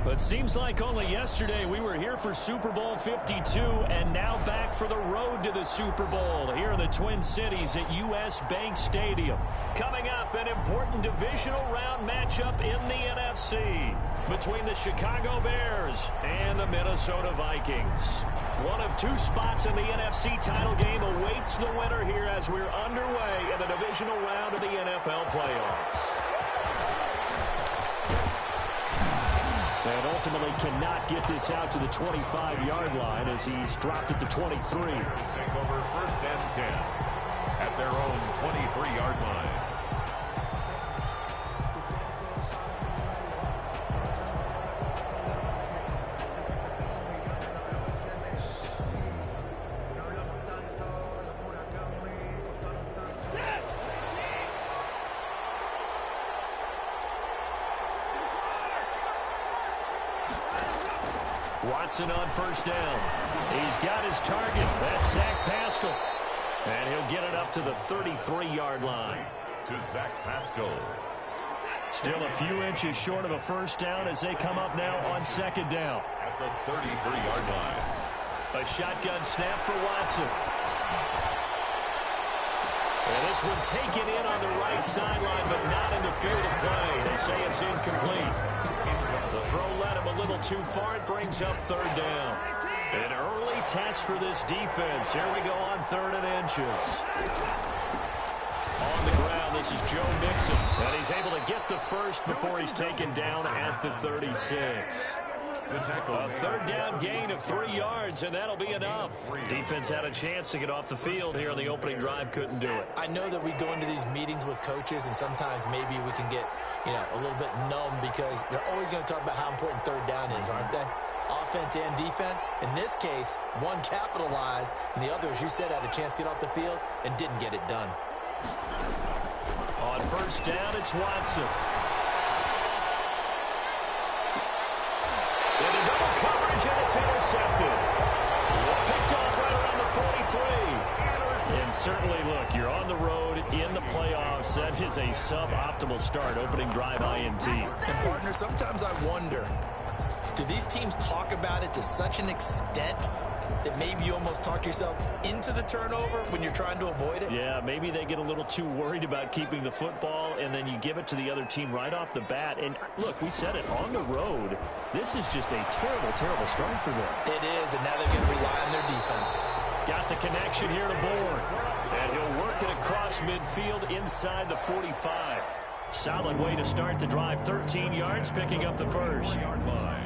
It seems like only yesterday we were here for Super Bowl 52 and now back for the road to the Super Bowl here in the Twin Cities at US Bank Stadium. Coming up, an important divisional round matchup in the NFC between the Chicago Bears and the Minnesota Vikings. One of two spots in the NFC title game awaits the winner here as we're underway in the divisional round of the NFL playoffs. And ultimately cannot get this out to the 25-yard line as he's dropped at the 23. Take over 1st and 10 at their own 23-yard line. Watson on 1st down. He's got his target. That's Zach Pascal. And he'll get it up to the 33-yard line. To Zach Pascal. Still a few inches short of a 1st down as they come up now on 2nd down. At the 33-yard line. A shotgun snap for Watson. And this one taken in on the right sideline, but not in the field of play. They say it's incomplete. The throw led him a little too far. It brings up 3rd down. An early test for this defense. Here we go on 3rd and inches. On the ground, this is Joe Mixon. And he's able to get the first before he's taken down at the 36. A 3rd down gain of 3 yards, and that'll be enough. Defense had a chance to get off the field here on the opening drive, couldn't do it. I know that we go into these meetings with coaches, and sometimes maybe we can get, a little bit numb because they're always going to talk about how important 3rd down is, aren't they? Offense and defense. In this case, one capitalized, and the other, as you said, had a chance to get off the field and didn't get it done. On 1st down, it's Watson. Into double coverage, and it's intercepted. Picked off right around the 43. And certainly, look, you're on the road in the playoffs. That is a suboptimal start, opening drive INT. And, partner, sometimes I wonder, do these teams talk about it to such an extent that maybe you almost talk yourself into the turnover when you're trying to avoid it? Yeah, maybe they get a little too worried about keeping the football, and then you give it to the other team right off the bat. And, look, we said it, on the road, this is just a terrible, terrible start for them. It is, and now they're going to rely on their defense. Got the connection here to Bourne. And he'll work it across midfield inside the 45. Solid way to start the drive. 13 yards, picking up the first. Yard line.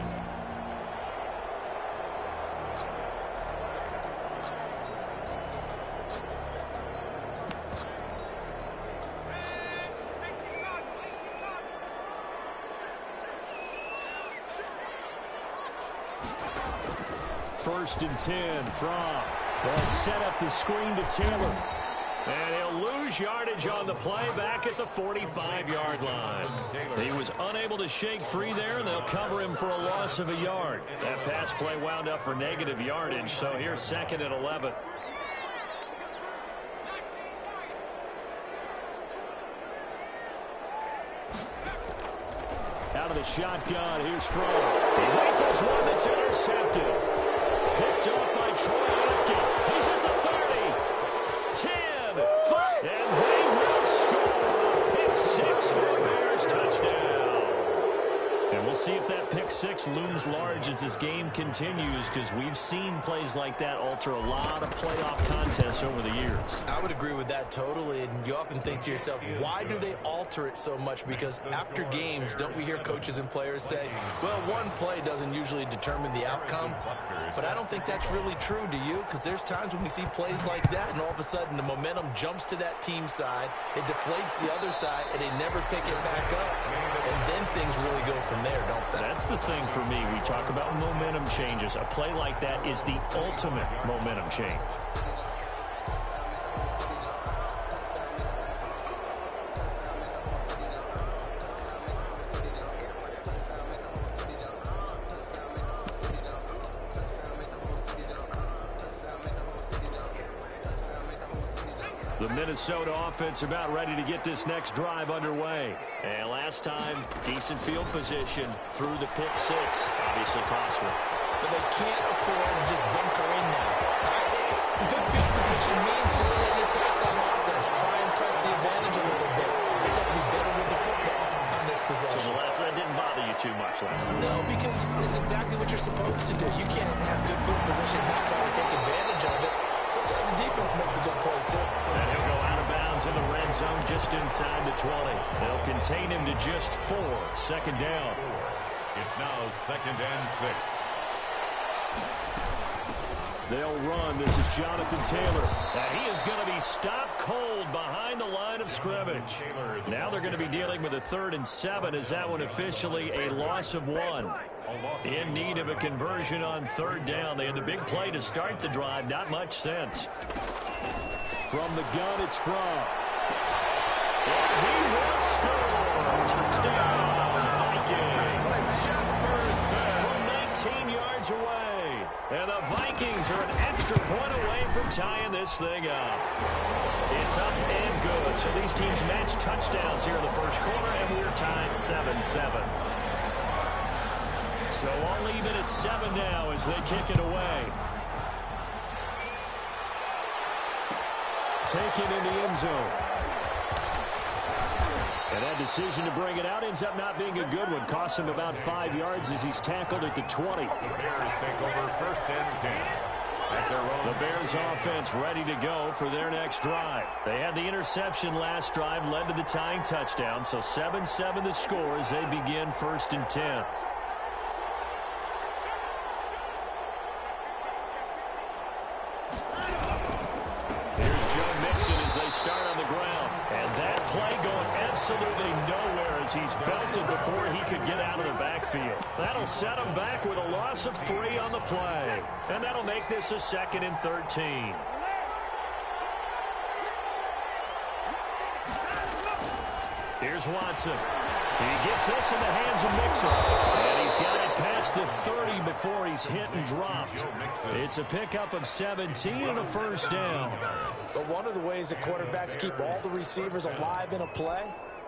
First and 10 from. They'll set up the screen to Taylor. And he'll lose yardage on the play back at the 45-yard line. He was unable to shake free there, and they'll cover him for a loss of a yard. That pass play wound up for negative yardage, so here's 2nd and 11. Out of the shotgun, here's Fromm. He rifles one that's intercepted. Picked up by Troy Apke. He's at the 30. 10. 5. And they will score. Pick 6 for the Bears. Touchdown. And we'll see if that pick 6 looms large as this game continues, because we've seen plays like that alter a lot of playoff contests over the years. I would agree with that totally, and you often think to yourself, why do they alter it so much? Because after games, don't we hear coaches and players say, well, one play doesn't usually determine the outcome? But I don't think that's really true, do you? Because there's times when we see plays like that, and all of a sudden the momentum jumps to that team side, it deflates the other side, and they never pick it back up, and then things really go from there, don't they? That's the thing for me. We talk about momentum changes. A play like that is the ultimate momentum change. The Minnesota offense about ready to get this next drive underway. And last time, decent field position through the pick six. Obviously costly. But they can't afford to just bunker in now. Good field position means go ahead and attack on offense. Try and press the advantage a little bit. Except be better with the football on this possession. So the last one didn't bother you too much last time. No, because it's exactly what you're supposed to do. You can't have good field position and not try to take advantage of it. Sometimes the defense makes a good play, too. And he'll go out of bounds in the red zone just inside the 20. They'll contain him to just 4. Second down. It's now 2nd and 6. They'll run. This is Jonathan Taylor. And he is going to be stopped cold behind the line of scrimmage. Now they're going to be dealing with a 3rd and 7. Is that one officially a loss of 1? In need of a conversion on 3rd down. They had the big play to start the drive. Not much sense. From the gun, it's From. And he will score. Touchdown, Vikings. From 19 yards away. And the Vikings are an extra point away from tying this thing up. It's up and good. So these teams match touchdowns here in the first quarter, and we're tied 7-7. So all even at 7 now as they kick it away. Taken in the end zone. And that decision to bring it out ends up not being a good one. Costs him about 5 yards as he's tackled at the 20. The Bears take over 1st and 10. At their own. The Bears offense ready to go for their next drive. They had the interception last drive, led to the tying touchdown. So 7-7 the score as they begin 1st and 10. They start on the ground. And that play going absolutely nowhere as he's belted before he could get out of the backfield. That'll set him back with a loss of 3 on the play. And that'll make this a 2nd and 13. Here's Watson. He gets this in the hands of Mixon. And he's got it past the 30 before he's hit and dropped. It's a pickup of 17 and a 1st down. But one of the ways that quarterbacks keep all the receivers alive in a play,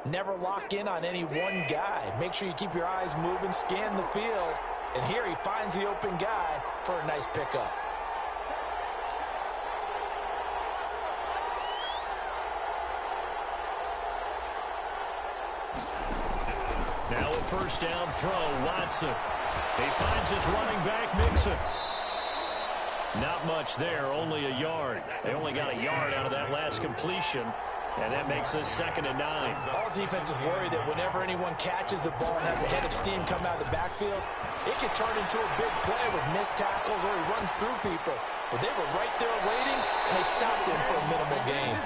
never lock in on any one guy. Make sure you keep your eyes moving, scan the field. And here he finds the open guy for a nice pickup. Now a 1st down throw, Watson. He finds his running back, Mixon. Not much there, only a yard. They only got a yard out of that last completion, and that makes this 2nd and 9. All defenses worry that whenever anyone catches the ball and has a head of steam come out of the backfield, it can turn into a big play with missed tackles or he runs through people. But they were right there waiting, and they stopped him for a minimal gain.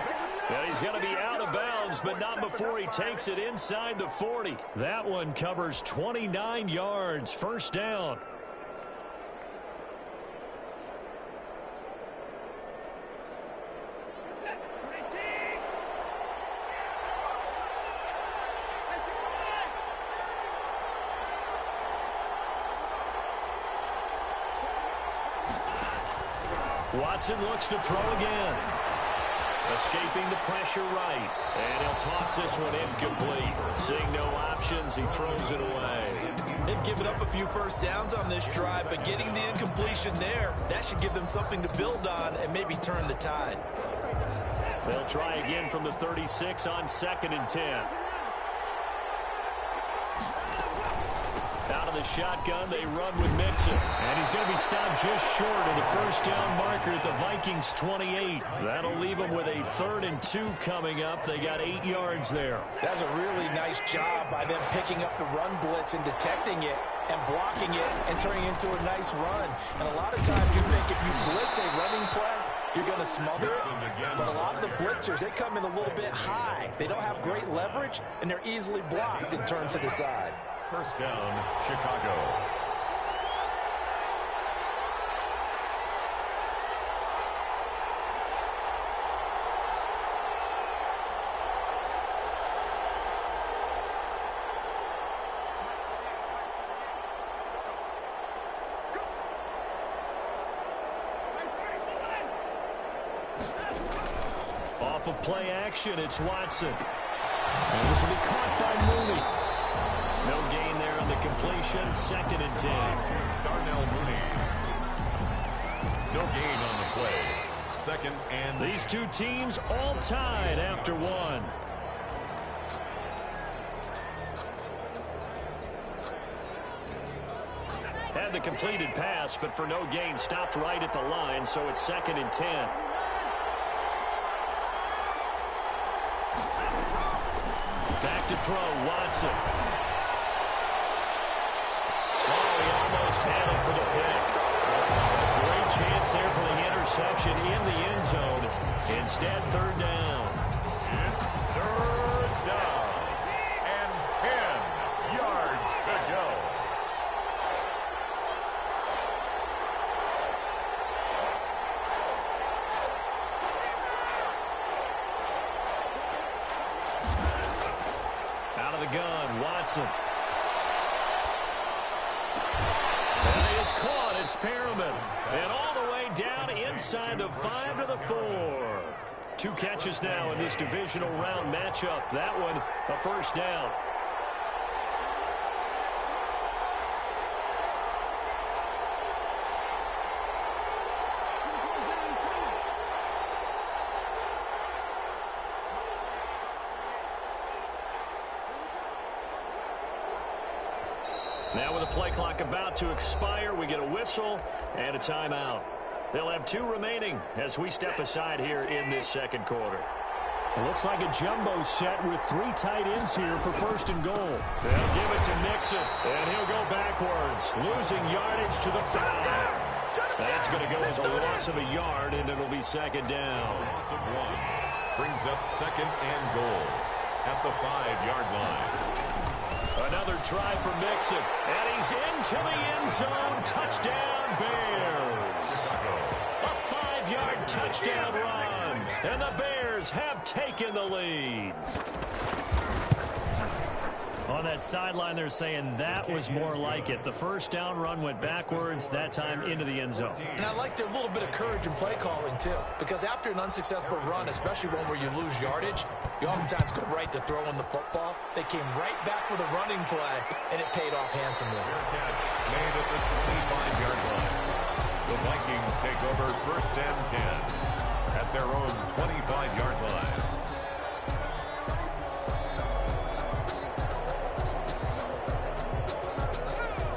Well, he's going to be out of bounds, but not before he takes it inside the 40. That one covers 29 yards, 1st down. Watson looks to throw again. Escaping the pressure right. And he'll toss this one incomplete. Seeing no options, he throws it away. They've given up a few 1st downs on this drive, but getting the incompletion there, that should give them something to build on and maybe turn the tide. They'll try again from the 36 on 2nd and 10. Out of the shotgun, they run with Mixon. And he's going to be stopped just short of the 1st down marker at the Vikings 28. That'll leave them with a 3rd and 2 coming up. They got 8 yards there. That's a really nice job by them picking up the run blitz and detecting it and blocking it and turning it into a nice run. And a lot of times you think if you blitz a running play, you're going to smother it. But a lot of the blitzers, they come in a little bit high. They don't have great leverage, and they're easily blocked and turned to the side. 1st down, Chicago. of play action. It's Watson. And this will be caught by Mooney. No gain there on the completion. 2nd and 10. Darnell Mooney. No gain on the play. 2nd and 10. These two teams all tied after one. Had the completed pass, but for no gain, stopped right at the line, so it's 2nd and 10. Back to throw, Watson. Oh, he almost had it for the pick. A great chance there for the interception in the end zone. Instead, 3rd down. It's 3rd down. And 10 yards to go. Out of the gun, Watson. And he is caught. It's Perriman. And all the way down inside the 5 to the 4. 2 catches now in this divisional round matchup. That one, a 1st down. Now with the play clock about to expire, we get a whistle and a timeout. They'll have 2 remaining as we step aside here in this 2nd quarter. It looks like a jumbo set with 3 tight ends here for 1st and goal. They'll give it to Mixon, and he'll go backwards, losing yardage to the 5. That's going to go as a loss of a yard, and it'll be 2nd down. Loss of 1 brings up 2nd and goal at the 5-yard line. Another try for Mixon, and he's into the end zone. Touchdown, Bears. A 5-yard touchdown run, and the Bears have taken the lead. On that sideline, they're saying that was more like it. The 1st down run went backwards, that time into the end zone. And I like their little bit of courage in play calling, too, because after an unsuccessful run, especially one where you lose yardage, you oftentimes go right to throwing the football. They came right back with a running play, and it paid off handsomely. Catch made at the 25-yard line. The Vikings take over 1st and 10 at their own 25-yard line.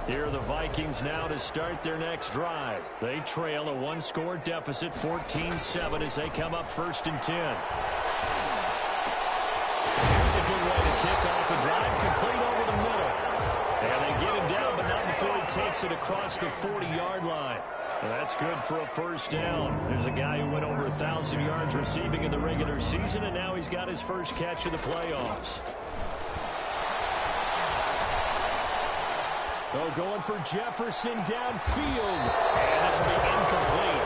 Here are the Vikings now to start their next drive. They trail a 1-score deficit, 14-7, as they come up 1st and 10. Here's a good way to kick off a drive, complete over the middle. And they get him down, but not before he takes it across the 40-yard line. That's good for a 1st down. There's a guy who went over 1,000 yards receiving in the regular season, and now he's got his first catch of the playoffs. Oh, going for Jefferson downfield. And this will be incomplete.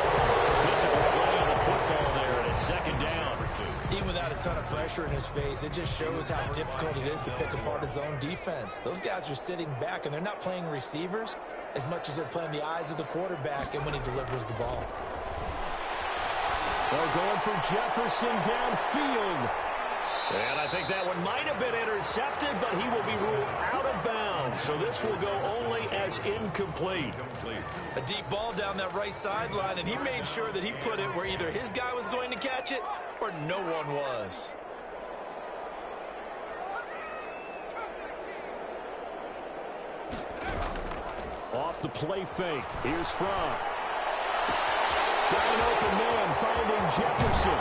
Physical play on the football there, and it's 2nd down. Even without a ton of pressure in his face, it just shows how difficult it is to pick apart his own defense. Those guys are sitting back, and they're not playing receivers as much as they're playing the eyes of the quarterback and when he delivers the ball. Oh, going for Jefferson downfield. And I think that one might have been intercepted, but he will be ruled out of bounds. So this will go only as incomplete. A deep ball down that right sideline, and he made sure that he put it where either his guy was going to catch it or no one was. Off the play fake. Here's Fromm. Got an open man finding Jefferson.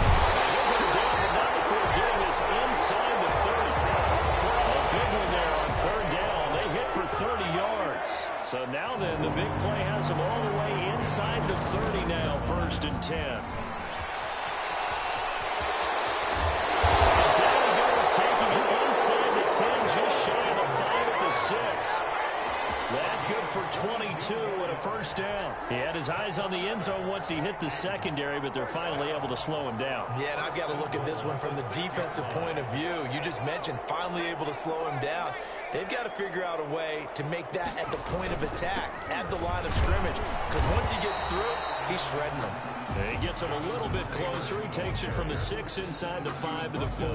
He'll go down, but not before getting this inside the 30. A big one there on 3rd down. They hit for 30 yards. So now then, the big play has them all the way inside the 30 now, 1st and 10. And down he goes, taking it inside the 10, just shy of the 5 at the 6. That good for 22 and a 1st down. He had his eyes on the end zone once he hit the secondary, but they're finally able to slow him down. Yeah, and I've got to look at this one from the defensive point of view. You just mentioned finally able to slow him down. They've got to figure out a way to make that at the point of attack, at the line of scrimmage. Because once he gets through, he's shredding them. He gets him a little bit closer. He takes it from the 6 inside the 5 to the 4.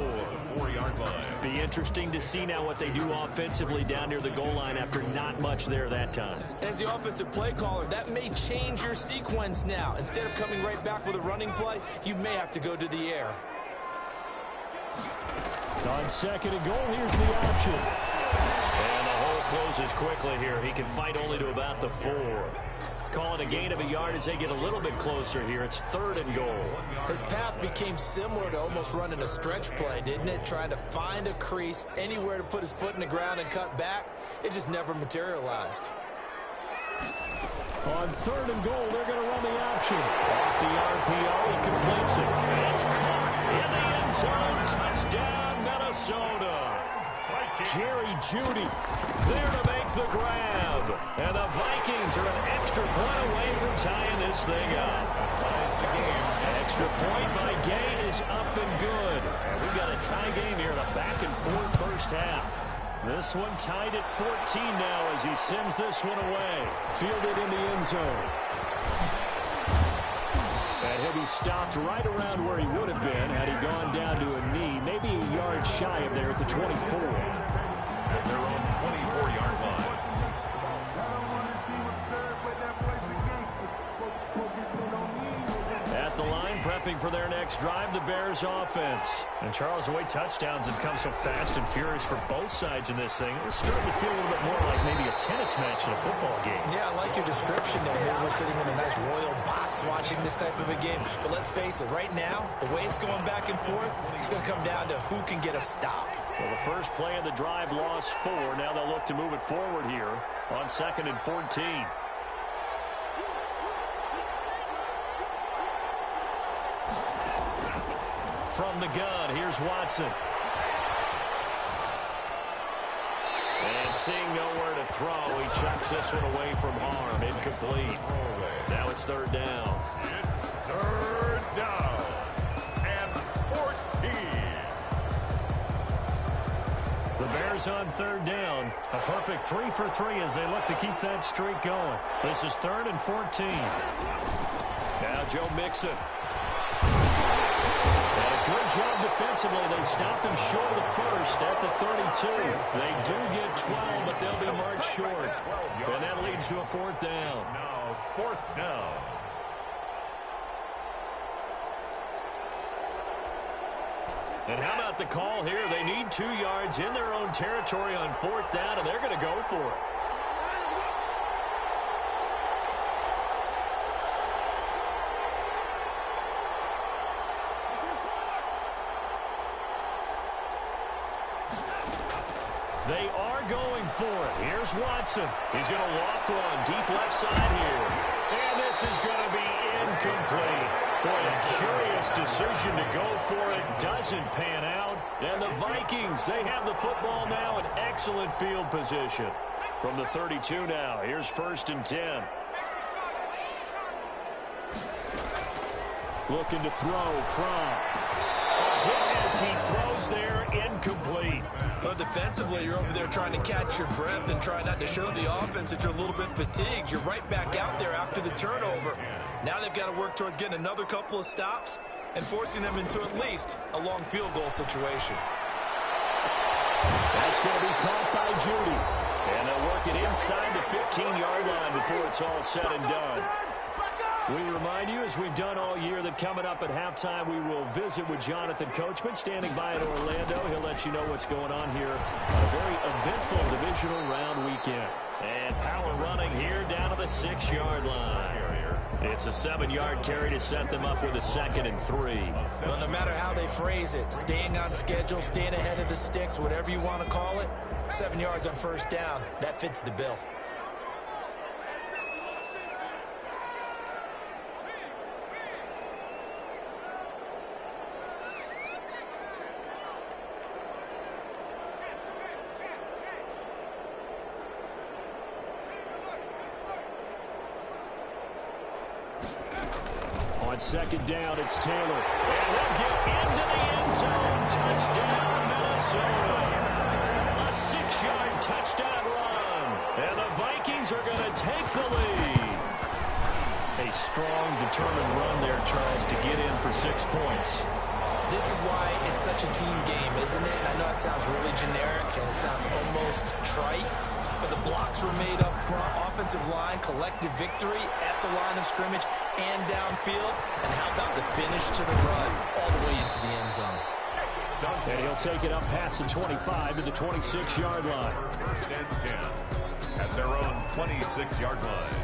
4-yard line. Be interesting to see now what they do offensively down near the goal line after not much there that time. As the offensive play caller, that may change your sequence now. Instead of coming right back with a running play, you may have to go to the air. On 2nd and goal, here's the option. And the hole closes quickly here. He can fight only to about the 4. Calling a gain of a yard as they get a little bit closer here. It's 3rd and goal. His path became similar to almost running a stretch play, didn't it? Trying to find a crease, anywhere to put his foot in the ground and cut back. It just never materialized. On 3rd and goal, they're going to run the option. Off the RPO, he completes it. It's caught in the end zone. Touchdown, Minnesota. Jerry Jeudy there to make the grab. And the Vikings are an extra point away from tying this thing up. Extra point by Gay is up and good. And we've got a tie game here in a back-and-forth first half. This one tied at 14 now as he sends this one away. fielded in the end zone. And he'll be stopped right around where he would have been had he gone down to a knee, maybe a yard shy of there at the 24. At their own 24-yard line. At the line, prepping for their next drive, the Bears offense. And Charles, the way touchdowns have come so fast and furious for both sides in this thing, it's starting to feel a little bit more like maybe a tennis match in a football game. Yeah, I like your description there. Maybe we're sitting in a nice royal box watching this type of a game. But let's face it, right now, the way it's going back and forth, it's going to come down to who can get a stop. Well, the first play of the drive lost 4. Now they'll look to move it forward here on 2nd and 14. From the gun, here's Watson. And seeing nowhere to throw, he chucks this one away from harm. Incomplete. Now it's 3rd down. It's 3rd down and 14. The Bears on 3rd down. A perfect 3 for 3 as they look to keep that streak going. This is 3rd and 14. Now Joe Mixon. And a good job defensively. They stopped him short of the first at the 32. They do get 12, but they'll be marked short. And that leads to a 4th down. Now 4th down. And how about the call here? They need 2 yards in their own territory on 4th down, and they're going to go for it. They are going for it. Here's Watson. He's going to loft one deep left side here. And this is going to be incomplete. Boy, a curious decision to go for it. Doesn't pan out. And the Vikings, they have the football now in excellent field position. From the 32 now, here's 1st and 10. Looking to throw from. As he throws there, incomplete. Well, defensively, you're over there trying to catch your breath and try not to show the offense that you're a little bit fatigued. You're right back out there after the turnover. Now they've got to work towards getting another couple of stops and forcing them into at least a long field goal situation. That's going to be caught by Jeudy. And they'll work it inside the 15-yard line before it's all said and done. We remind you, as we've done all year, that coming up at halftime, we will visit with Jonathan Coachman, standing by in Orlando. He'll let you know what's going on here on a very eventful divisional round weekend. And power running here down to the 6-yard line. It's a 7-yard carry to set them up with a 2nd and 3. Well, no matter how they phrase it, staying on schedule, staying ahead of the sticks, whatever you want to call it, 7 yards on 1st down, that fits the bill. On 2nd down, it's Taylor. And he'll get into the end zone. Touchdown, Minnesota. A 6-yard touchdown run. And the Vikings are going to take the lead. A strong, determined run there, Charles, to get in for 6 points. This is why it's such a team game, isn't it? And I know it sounds really generic and it sounds almost trite, but the blocks were made up front, offensive line, collective victory at the line of scrimmage and downfield. And how about the finish to the run all the way into the end zone? And he'll take it up past the 25 to the 26-yard line. First and 10 at their own 26-yard line.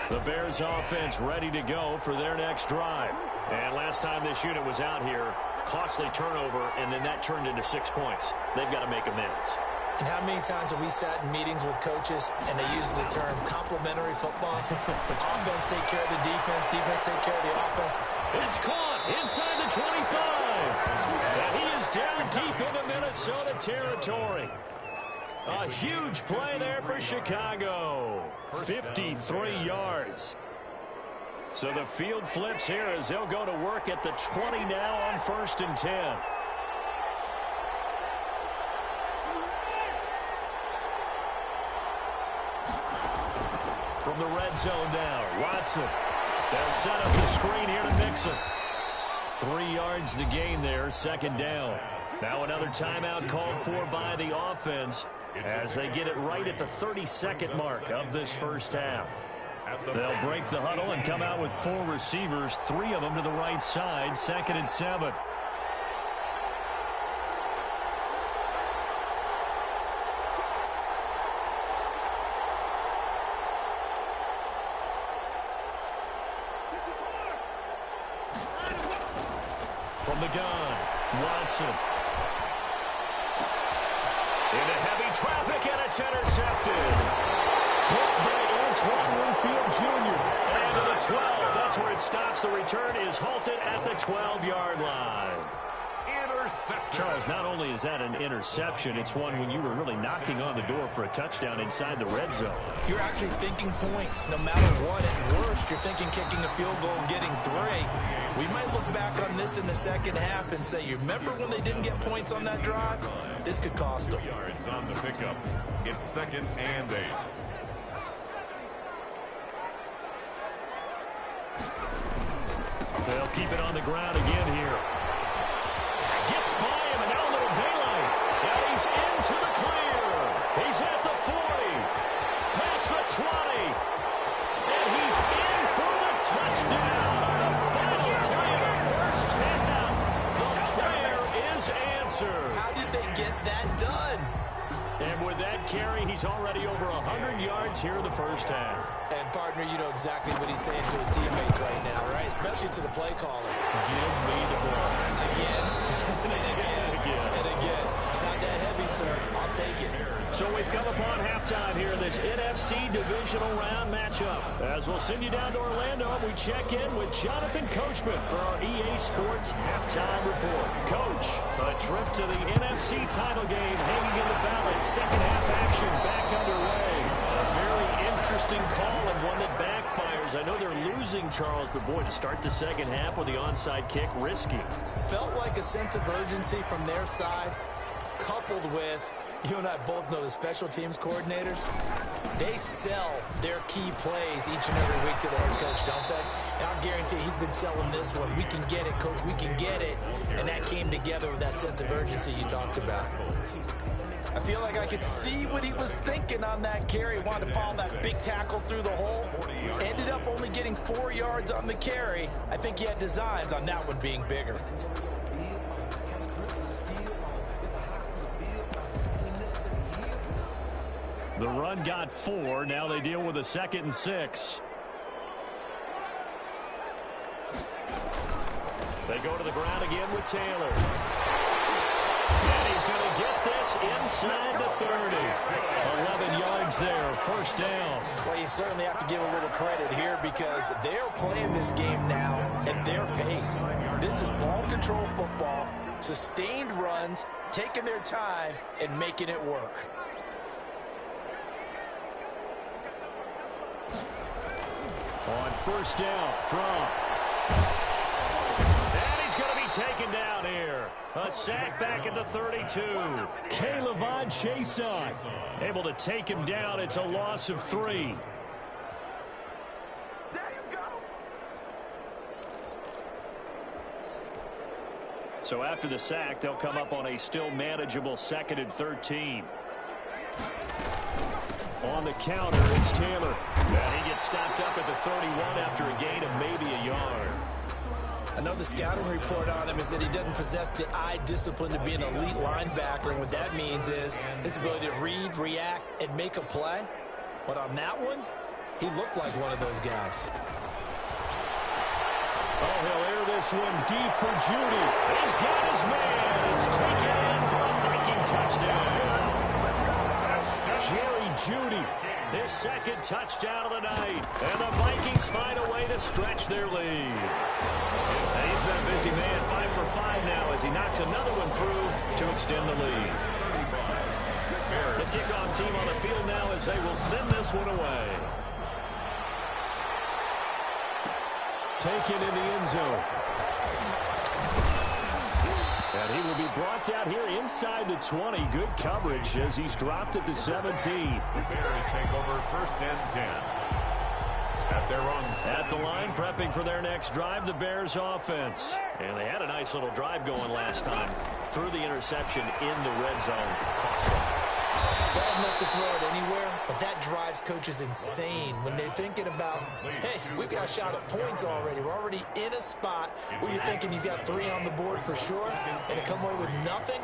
The Bears offense ready to go for their next drive. And last time this unit was out here, costly turnover, and then that turned into 6 points. They've got to make amends. And how many times have we sat in meetings with coaches and they use the term complementary football? Offense take care of the defense, defense take care of the offense. It's caught inside the 25. And he is down deep into Minnesota territory. A huge play there for Chicago. 53 yards. So the field flips here as they'll go to work at the 20 now on 1st and 10. From the red zone now, Watson. They'll set up the screen here to Mixon. 3 yards to gain there, 2nd down. Now another timeout called for by the offense as they get it right at the 32nd mark of this first half. They'll break the huddle and come out with 4 receivers, 3 of them to the right side, 2nd and 7. From the gun, Watson. Into heavy traffic, and it's intercepted. Picked by Antoine Winfield Jr. And to the 12. That's where it stops. The return is halted at the 12-yard line. Charles, not only is that an interception, it's one when you were really knocking on the door for a touchdown inside the red zone. You're actually thinking points no matter what. At worst, you're thinking kicking a field goal and getting 3. We might look back on this in the second half and say, you remember when they didn't get points on that drive? This could cost them. Yards on the pickup. It's 2nd and 8. They'll keep it on the ground again here. Gets by him, and now a little daylight. And he's into the clear. He's at the 40. Past the 20. And he's in for the touchdown. The final play of the first half. The prayer is answered. How did they get that done? And with that carry, he's already over 100 yards here in the first half. And, partner, you know exactly what he's saying to his teammates right now, right? Especially to the play caller. Give me the ball. Again, and again, and again. It's not that heavy, sir. I'll take it. So we've come upon halftime here in this NFC Divisional Round matchup. As we'll send you down to Orlando, we check in with Jonathan Coachman for our EA Sports Halftime Report. Coach, a trip to the NFC title game hanging in the balance. Second half action back underway. A very interesting call and one that backfires. I know they're losing, Charles, but boy, to start the second half with the onside kick, risky. Felt like a sense of urgency from their side, coupled with, you and I both know the special teams coordinators, they sell their key plays each and every week to the head coach, don't they? And I'll guarantee he's been selling this one. We can get it, coach, we can get it. And that came together with that sense of urgency you talked about. I feel like I could see what he was thinking on that carry. Wanted to follow that big tackle through the hole. Ended up only getting 4 yards on the carry. I think he had designs on that one being bigger. The run got 4. Now they deal with a 2nd and 6. They go to the ground again with Taylor. And he's going to get this inside the 30. 11 yards there, first down. Well, you certainly have to give a little credit here because they're playing this game now at their pace. This is ball control football, sustained runs, taking their time, and making it work. On first down from. And he's going to be taken down here. A sack back at the 32. K'Lavon Chason Able to take him down. It's a loss of 3. So after the sack, they'll come up on a still manageable 2nd and 13. on the counter. It's Taylor. And he gets stopped up at the 31 after a gain of maybe a yard. I know the scouting report on him is that he doesn't possess the eye discipline to be an elite linebacker, and what that means is his ability to read, react, and make a play. But on that one, he looked like one of those guys. Oh, he'll air this one deep for Judy. He's got his man. It's taken in for a Viking touchdown. Jerry Judy. His 2nd touchdown of the night. And the Vikings find a way to stretch their lead. And he's been a busy man, 5 for 5 now as he knocks another one through to extend the lead. The kickoff team on the field now as they will send this one away. Taken in the end zone. And he will be brought out here inside the 20. Good coverage as he's dropped at the 17. The Bears take over 1st and 10. At their own at the line, prepping for their next drive, the Bears offense. And they had a nice little drive going last time. Threw the interception in the red zone. Cost them. Bad enough to throw it anywhere, but that drives coaches insane when they're thinking about, hey, we've got a shot at points already. We're already in a spot where you're thinking you've got 3 on the board for sure, and to come away with nothing,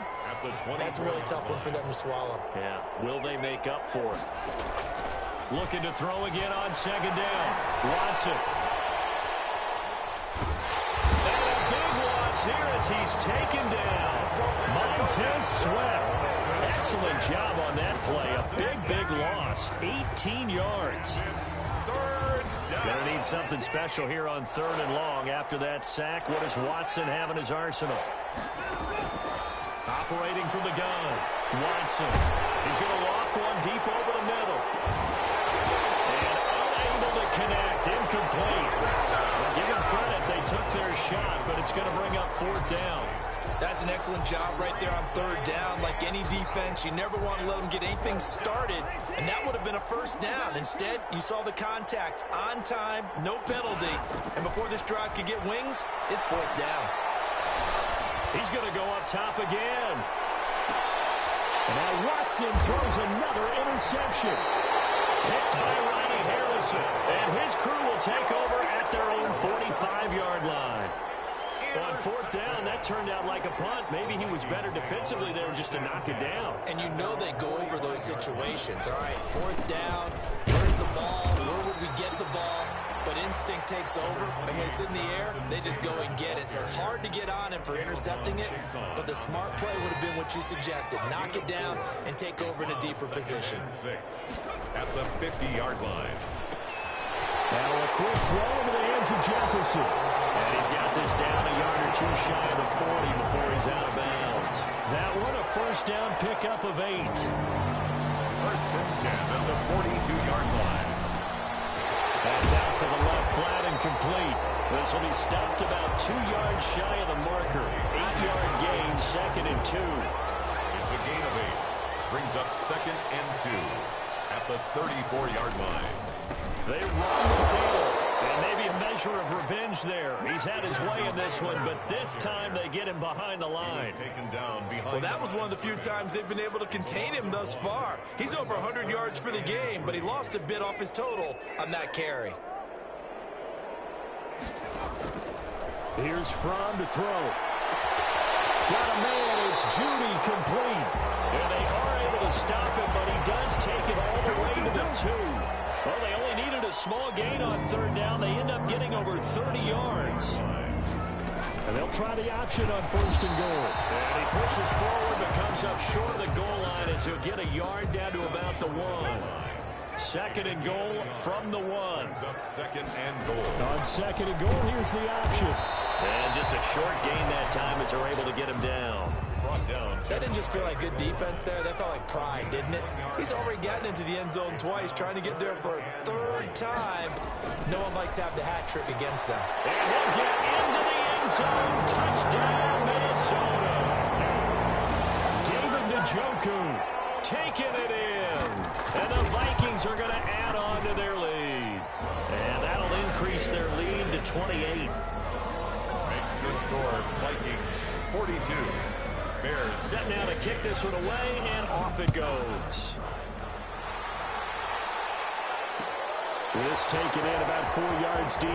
that's a really tough one for them to swallow. Yeah, will they make up for it? Looking to throw again on 2nd down. Watson. And a big loss here as he's taken down. Montez Sweat. Excellent job on that play. A big loss. 18 yards. Gonna need something special here on 3rd and long. After that sack, what does Watson have in his arsenal? Operating from the gun. Watson. He's going to loft one deep over the middle. And unable to connect. Incomplete. Well, give them credit. They took their shot, but it's going to bring up 4th down. That's an excellent job right there on 3rd down. Like any defense, you never want to let them get anything started, and that would have been a 1st down. Instead, you saw the contact on time, no penalty, and before this drive could get wings, it's 4th down. He's going to go up top again. And now Watson throws another interception. Picked by Ronnie Harrison, and his crew will take over at their own 45-yard line. On 4th down, that turned out like a punt. Maybe he was better defensively there just to knock it down. And you know they go over those situations. All right, 4th down, where's the ball? Where would we get the ball? But instinct takes over, and when it's in the air, they just go and get it. So it's hard to get on him for intercepting it, but the smart play would have been what you suggested. Knock it down and take over in a deeper position. At the 50-yard line. Now a quick throw into the hands of Jefferson. And he's got this down a yard or 2 shy of the 40 before he's out of bounds. That one a 1st down pickup of 8. 1st and 10 at the 42-yard line. That's out to the left, flat and complete. This will be stopped about 2 yards shy of the marker. 8-yard gain, 2nd and 2. It's a gain of 8. Brings up 2nd and 2 at the 34-yard line. They run the table, and maybe a measure of revenge there. He's had his way in this one, but this time they get him behind the line. Well, that was one of the few times they've been able to contain him thus far. He's over 100 yards for the game, but he lost a bit off his total on that carry. Here's Fromm to throw. Got a man, it's Judy, complete. And they are able to stop him, but he does take it all the way to the 2. Well, they only needed a small gain on 3rd down. They end up getting over 30 yards. And they'll try the option on 1st and goal. And he pushes forward but comes up short of the goal line as he'll get a yard down to about the 1. 2nd and goal from the 1. 2nd and goal. On 2nd and goal, here's the option. And just a short gain that time as they're able to get him down. That didn't just feel like good defense there. That felt like pride, didn't it? He's already gotten into the end zone twice, trying to get there for a 3rd time. No one likes to have the hat trick against them. And he'll get into the end end zone. Touchdown, Minnesota. David Njoku taking it in. And the Vikings are going to add on to their lead. And that'll increase their lead to 28. Makes the score Vikings 42. Bears set now to kick this one away, and off it goes. This taken in about 4 yards deep.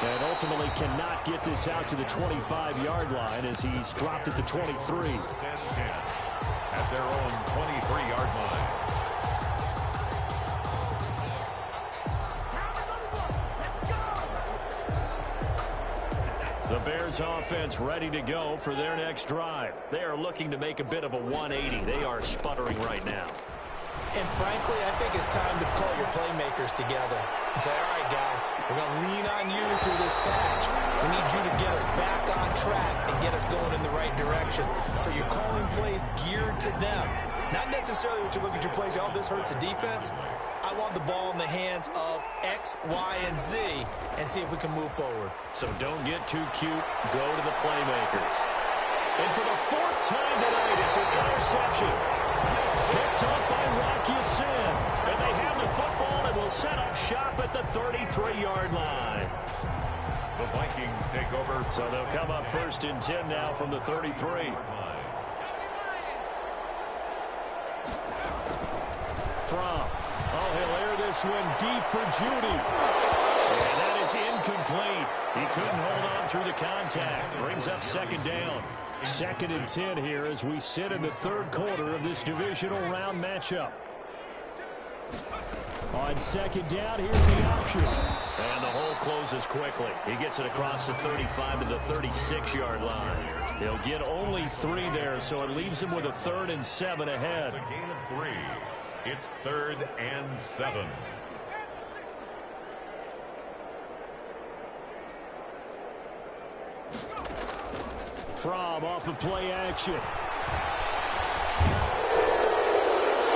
And ultimately cannot get this out to the 25-yard line as he's dropped at the 23. 10-10 at their own 23-yard line. The Bears offense ready to go for their next drive. They are looking to make a bit of a 180. They are sputtering right now. And frankly, I think it's time to call your playmakers together and say, all right, guys, we're going to lean on you through this patch. We need you to get us back on track and get us going in the right direction. So you're calling plays geared to them. Not necessarily what you look at your plays, oh, this hurts the defense. I want the ball in the hands of X, Y, and Z and see if we can move forward. So don't get too cute. Go to the playmakers. And for the 4th time tonight, it's an interception. Picked off by Rocky Sin. And they have the football and will set up shop at the 33-yard line. The Vikings take over. So they'll come up 1st and 10 now from the 33. He'll air this one deep for Judy. And that is incomplete. He couldn't hold on through the contact. Brings up 2nd down. 2nd and 10 here as we sit in the 3rd quarter of this divisional round matchup. On 2nd down, here's the option. And the hole closes quickly. He gets it across the 35 to the 36-yard line. He'll get only 3 there, so it leaves him with a 3rd and 7 ahead. A gain of 3. It's 3rd and 7. From off of play action.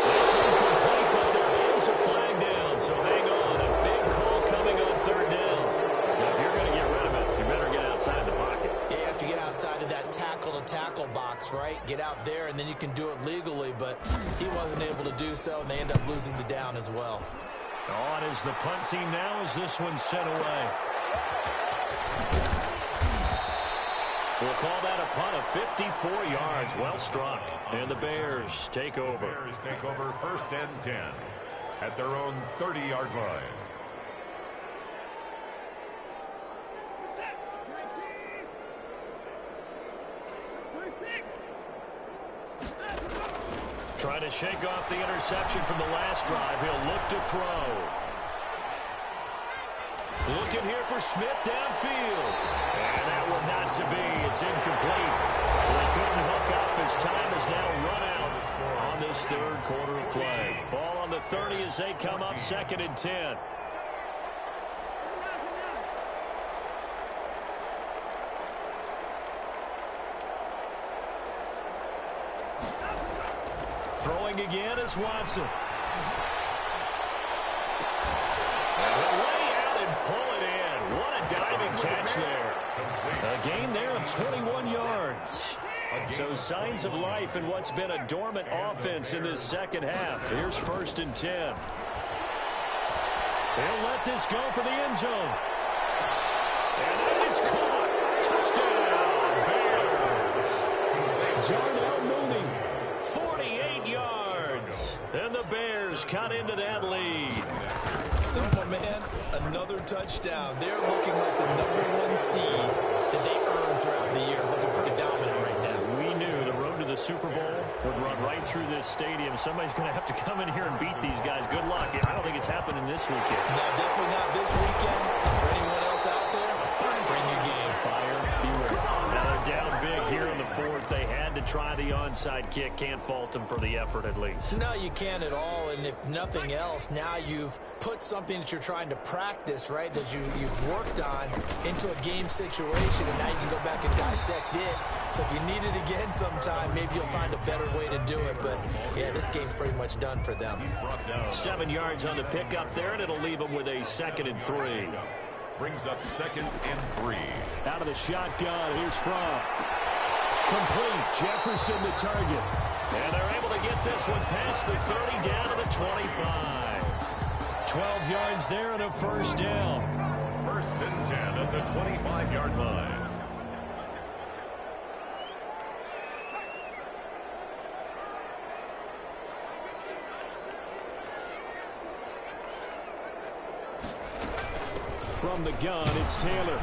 That's incomplete, but there is a flag down, so hang on. A big call coming on 3rd down. Now, if you're going to get rid of it, you better get outside the pocket. Yeah, you have to get outside of that tackle-to-tackle box, right? Get out there, and then you can do it legally, but he wasn't able to do so, and they end up losing the down as well. On is the punt team now as this one's sent away. We'll call that a punt of 54 yards. Well struck. And the Bears take over. The Bears take over 1st and 10 at their own 30-yard line. Trying to shake off the interception from the last drive. He'll look to throw. Looking here for Smith downfield. And that one not to be. It's incomplete. So they couldn't hook up. His time is now run out on this 3rd quarter of play. Ball on the 30 as they come up 2nd and 10. Throwing again is Watson. Pull it in. What a diving catch there. A gain there of 21 yards. So signs of life in what's been a dormant offense in this 2nd half. Here's 1st and 10. They'll let this go for the end zone. And that is caught. Touchdown, Bears. Jarnell Mooney, 48 yards. And the Bears cut into that lead. Simple, man. Another touchdown. They're looking like the #1 seed that they earned throughout the year. Looking pretty dominant right now. We knew the road to the Super Bowl would run right through this stadium. Somebody's going to have to come in here and beat these guys. Good luck. I don't think it's happening this weekend. No, definitely not this weekend. And for anyone else out there, bring your game. Fire, be ready. Now they're down big here in the 4th. They had to try the onside kick. Can't fault them for the effort at least. No, you can't at all. And if nothing else, now you've put something that you're trying to practice, right, that you've worked on into a game situation, and now you can go back and dissect it. So if you need it again sometime, maybe you'll find a better way to do it. But, yeah, this game's pretty much done for them. 7 yards on the pickup there, and it'll leave them with a 2nd and 3. Brings up 2nd and 3. Out of the shotgun, here's from. Complete. Jefferson the target. And they're able to get this one past the 30 down to the 25. 12 yards there and a first down. 1st and 10 at the 25-yard line. From the gun, it's Taylor.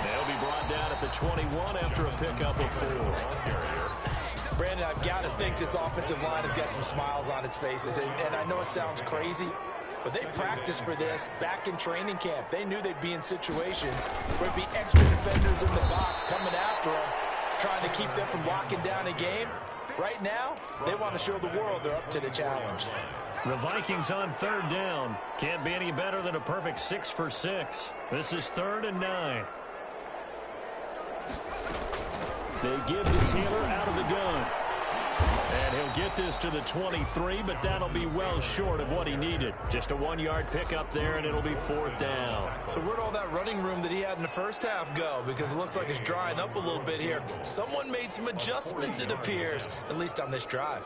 They'll be brought down at the 21 after a pickup of 4. Brandon, I've got to think this offensive line has got some smiles on its faces. And I know it sounds crazy, but they practiced for this back in training camp. They knew they'd be in situations where it'd be extra defenders in the box coming after them, trying to keep them from locking down a game. Right now, they want to show the world they're up to the challenge. The Vikings on 3rd down. Can't be any better than a perfect 6 for 6. This is 3rd and 9. They give to Taylor out of the gun. And he'll get this to the 23, but that'll be well short of what he needed. Just a 1-yard pickup there, and it'll be 4th down. So where'd all that running room that he had in the first half go? Because it looks like it's drying up a little bit here. Someone made some adjustments, it appears, at least on this drive.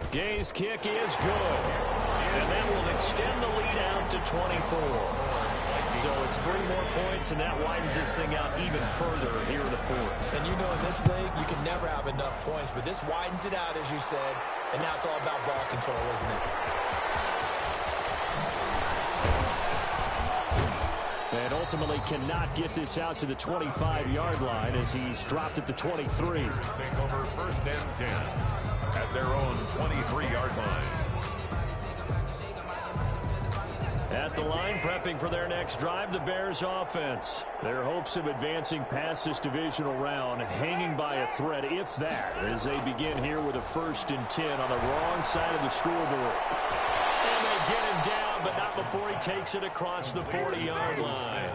Gay's kick is good. And that will extend the lead out to 24. So it's 3 more points, and that widens this thing out even further here in the 4th. And you know in this league, you can never have enough points, but this widens it out, as you said, and now it's all about ball control, isn't it? And ultimately cannot get this out to the 25-yard line as he's dropped at the 23. Take over 1st and 10 at their own 23-yard line. At the line, prepping for their next drive, the Bears offense. Their hopes of advancing past this divisional round hanging by a thread, if that, as they begin here with a 1st and 10 on the wrong side of the scoreboard. And they get him down, but not before he takes it across the 40-yard line.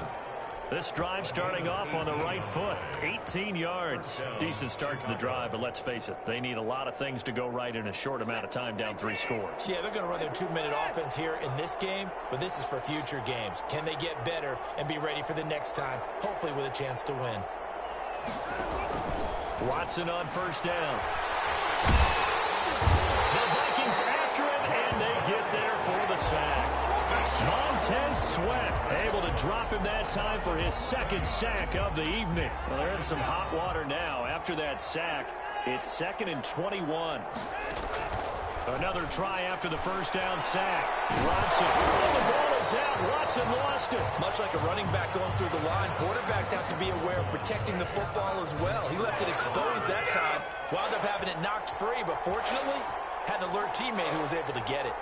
This drive starting off on the right foot, 18 yards. Decent start to the drive, but let's face it, they need a lot of things to go right in a short amount of time, down 3 scores. Yeah, they're going to run their 2-minute offense here in this game, but this is for future games. Can they get better and be ready for the next time, hopefully with a chance to win? Watson on 1st down. The Vikings after it, and they get there for the sack. Montez Sweat able to drop him that time for his 2nd sack of the evening. Well, they're in some hot water now. After that sack, it's 2nd and 21. Another try after the 1st down sack. Watson. Oh, the ball is out. Watson lost it. Much like a running back going through the line, quarterbacks have to be aware of protecting the football as well. He left it exposed that time. Wound up having it knocked free, but fortunately, had an alert teammate who was able to get it.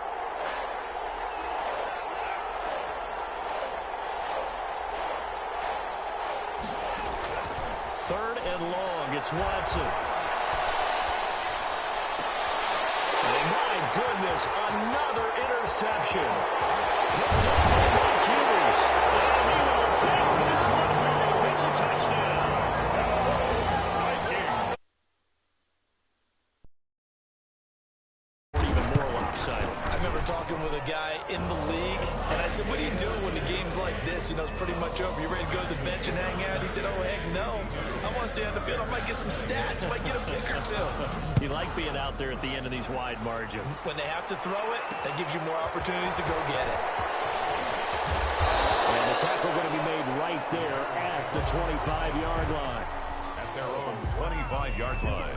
Third and long, it's Watson. And my goodness, another interception. Picked up by Mike Hughes. And he will take this one home. It's a touchdown. Even more lopsided. I remember talking with a guy in the league, and I said, what do you do when the game's like this? You know, it's pretty much over. You ready to go to the bench and hang out? He said, oh, heck no. I want to stay on the field. I might get some stats. I might get a pick or two. You like being out there at the end of these wide margins. When they have to throw it, that gives you more opportunities to go get it. And the tackle going to be made right there at the 25-yard line. At their own 25-yard line.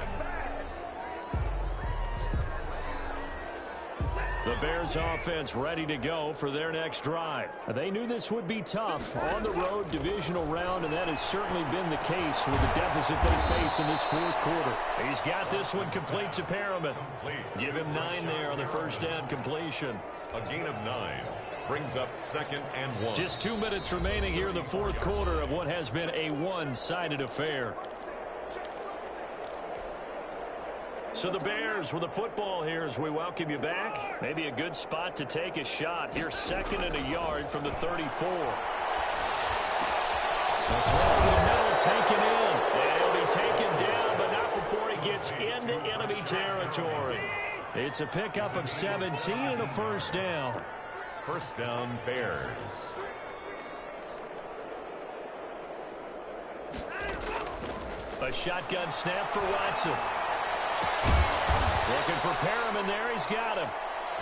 The Bears offense ready to go for their next drive. They knew this would be tough on the road divisional round, and that has certainly been the case with the deficit they face in this 4th quarter. He's got this one complete to Perriman. Give him 9 there on the 1st down completion. A gain of 9 brings up 2nd and 1. Just 2 minutes remaining here in the 4th quarter of what has been a one-sided affair. So the Bears with the football here as we welcome you back. Maybe a good spot to take a shot. Here's 2nd and a yard from the 34. The throw to the middle taken in. And he'll be taken down, but not before he gets into enemy territory. It's a pickup of 17 and a first down. First down, Bears. A shotgun snap for Watson. Looking for Perriman there. He's got him.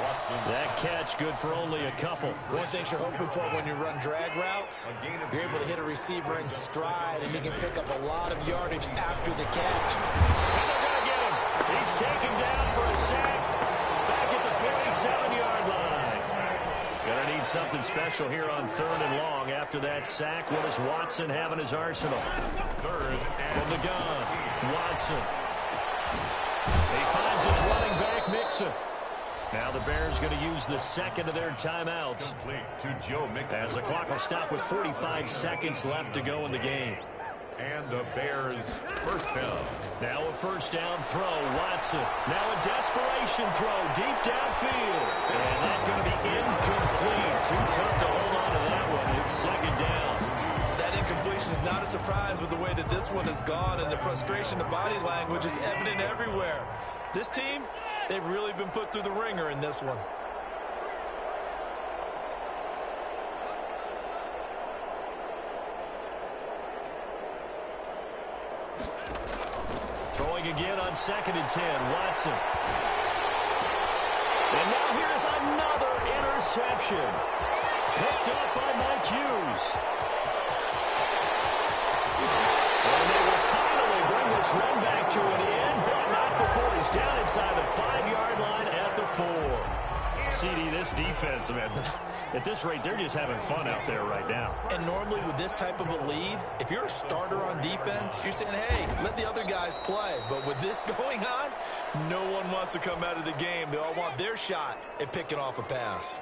Watson. That catch good for only a couple. One thing you're hoping for when you run drag routes, you're able to hit a receiver in stride, and he can pick up a lot of yardage after the catch. And they're going to get him. He's taken down for a sack back at the 47-yard line. Going to need something special here on 3rd and long. After that sack, what does Watson have in his arsenal? 3rd and from the gun. Watson. He finds his running back, Mixon. Now the Bears going to use the second of their timeouts. complete to Joe Mixon. As the clock will stop with 45 seconds left to go in the game. And the Bears first down. Now a first down throw. Watson. Now a desperation throw deep downfield. And that's going to be incomplete. Too tough to hold on to that one. It's second down. That incompletion is not a surprise with the way that this one has gone, and the frustration, the body language is evident everywhere. This team, they've really been put through the ringer in this one. Throwing again on 2nd and 10. Watson. And now here's another interception. Picked up by Mike Hughes. And they will finally bring this run back to an end, but not before he's down inside the 5-yard line at the 4. CD, this defense, man, at this rate, they're just having fun out there right now. And normally with this type of a lead, if you're a starter on defense, you're saying, hey, let the other guys play. But with this going on, no one wants to come out of the game. They all want their shot at picking off a pass.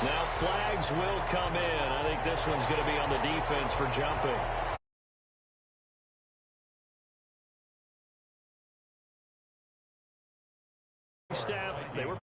Now flags will come in. I think this one's going to be on the defense for jumping. Staff, they were